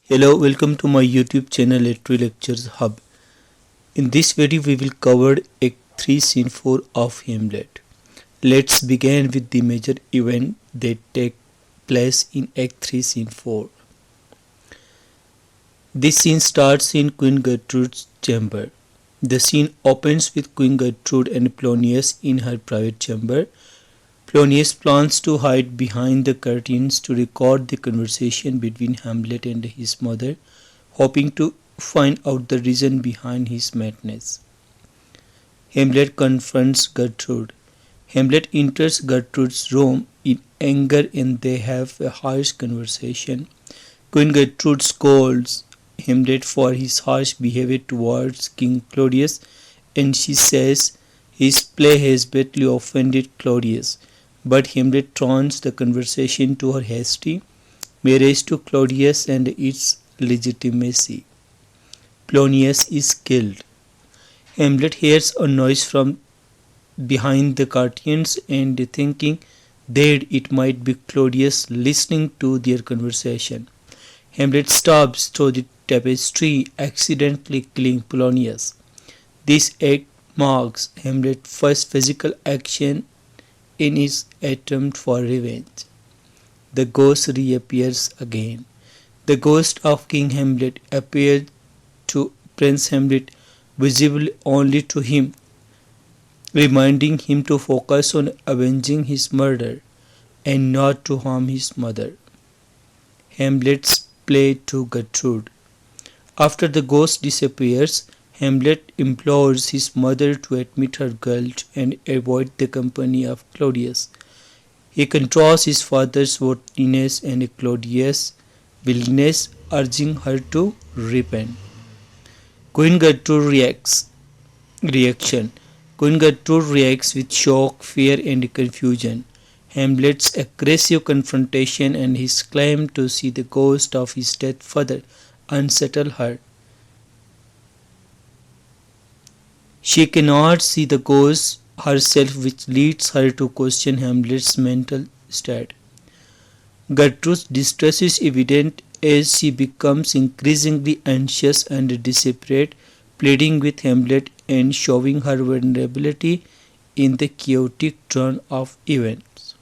Hello, welcome to my YouTube channel Literary Lectures Hub. In this video we will cover Act 3 Scene 4 of Hamlet. Let's begin with the major event that take place in Act 3 Scene 4. This scene starts in Queen Gertrude's chamber. The scene opens with Queen Gertrude and Polonius in her private chamber. Polonius plans to hide behind the curtains to record the conversation between Hamlet and his mother, hoping to find out the reason behind his madness. Hamlet confronts Gertrude. Hamlet enters Gertrude's room in anger and they have a harsh conversation. Queen Gertrude scolds Hamlet for his harsh behavior towards King Claudius, and she says his play has badly offended Claudius. But Hamlet turns the conversation to her hasty marriage to Claudius and its legitimacy. Polonius is killed. Hamlet hears a noise from behind the curtains and thinking that it might be Claudius listening to their conversation. Hamlet stabs through the tapestry, accidentally killing Polonius. This act marks Hamlet's first physical action in his attempt for revenge. The ghost reappears again. The ghost of King Hamlet appeared to Prince Hamlet, visible only to him, reminding him to focus on avenging his murder and not to harm his mother. Hamlet's play to Gertrude. After the ghost disappears, Hamlet implores his mother to admit her guilt and avoid the company of Claudius. He contrasts his father's worthiness and Claudius' willingness, urging her to repent. Queen Gertrude reaction. Queen Gertrude reacts with shock, fear and confusion. Hamlet's aggressive confrontation and his claim to see the ghost of his dead father unsettle her. She cannot see the ghost herself, which leads her to question Hamlet's mental state. Gertrude's distress is evident as she becomes increasingly anxious and desperate, pleading with Hamlet and showing her vulnerability in the chaotic turn of events.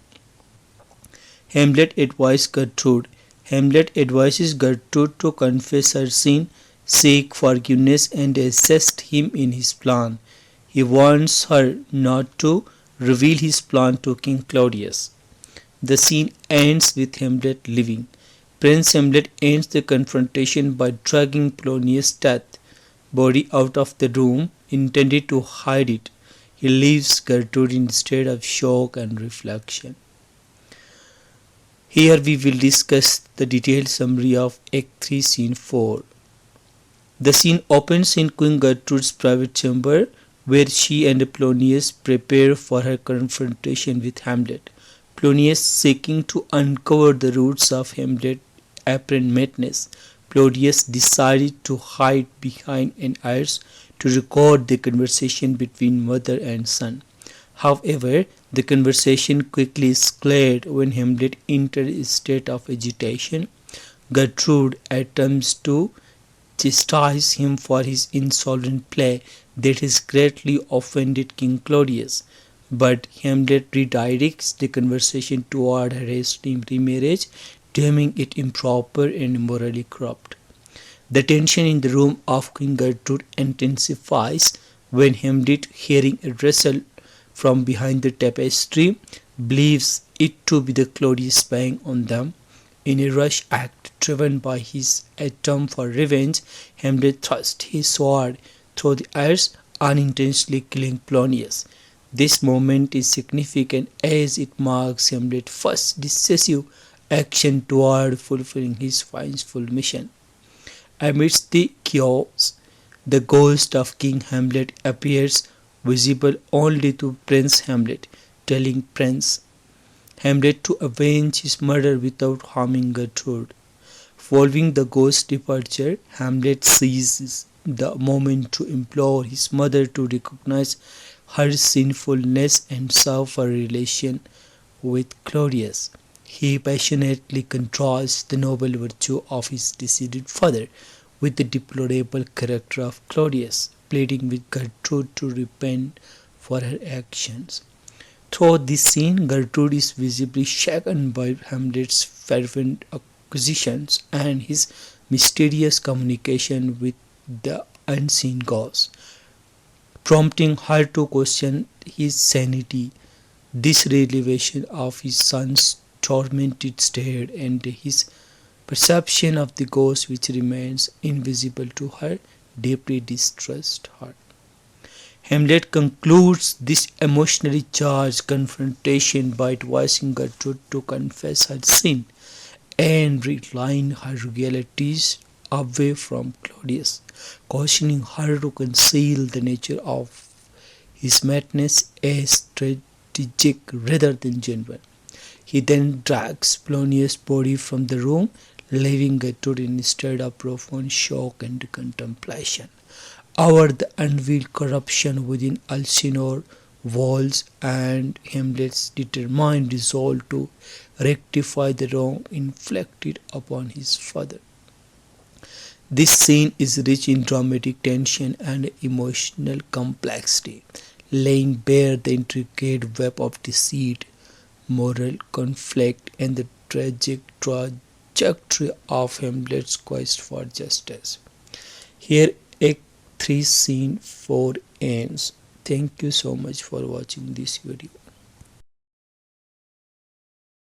Hamlet advises Gertrude. Hamlet advises Gertrude to confess her sin, seek forgiveness and assist him in his plan. He warns her not to reveal his plan to King Claudius. The scene ends with Hamlet leaving. Prince Hamlet ends the confrontation by dragging Polonius' dead body out of the room, intended to hide it. He leaves Gertrude in a state of shock and reflection. Here we will discuss the detailed summary of Act 3 Scene 4. The scene opens in Queen Gertrude's private chamber, where she and Polonius prepare for her confrontation with Hamlet. Polonius seeking to uncover the roots of Hamlet's apparent madness. Claudius decided to hide behind an iris to record the conversation between mother and son. However, the conversation quickly escalated when Hamlet entered a state of agitation. Gertrude attempts to chastise him for his insolent play that has greatly offended King Claudius, but Hamlet redirects the conversation toward her hasty remarriage, deeming it improper and morally corrupt. The tension in the room of Queen Gertrude intensifies when Hamlet, hearing a rustle from behind the tapestry, believes it to be the Claudius spying on them. In a rash act driven by his attempt for revenge, Hamlet thrusts his sword through the iris, unintentionally killing Polonius. This moment is significant as it marks Hamlet's first decisive action toward fulfilling his vengeful mission. Amidst the chaos, the ghost of King Hamlet appears, visible only to Prince Hamlet, telling Prince Hamlet to avenge his murder without harming Gertrude. Following the ghost's departure, Hamlet seizes the moment to implore his mother to recognize her sinfulness and sever her relation with Claudius. He passionately contrasts the noble virtue of his deceased father with the deplorable character of Claudius, pleading with Gertrude to repent for her actions. Throughout this scene, Gertrude is visibly shaken by Hamlet's fervent accusations and his mysterious communication with the unseen gods, prompting her to question his sanity. This revelation of his son's tormented state and his perception of the ghost which remains invisible to her deeply distressed her. Hamlet concludes this emotionally charged confrontation by advising Gertrude to confess her sin and realign her realities away from Claudius, cautioning her to conceal the nature of his madness as strategic rather than genuine. He then drags Polonius' body from the room, leaving Gertrude in a state of profound shock and contemplation over the unveiled corruption within Elsinore walls and Hamlet's determined resolve to rectify the wrong inflicted upon his father. This scene is rich in dramatic tension and emotional complexity, laying bare the intricate web of deceit, moral conflict, and the tragic trajectory of Hamlet's quest for justice. Here, Act 3 Scene 4 ends. Thank you so much for watching this video.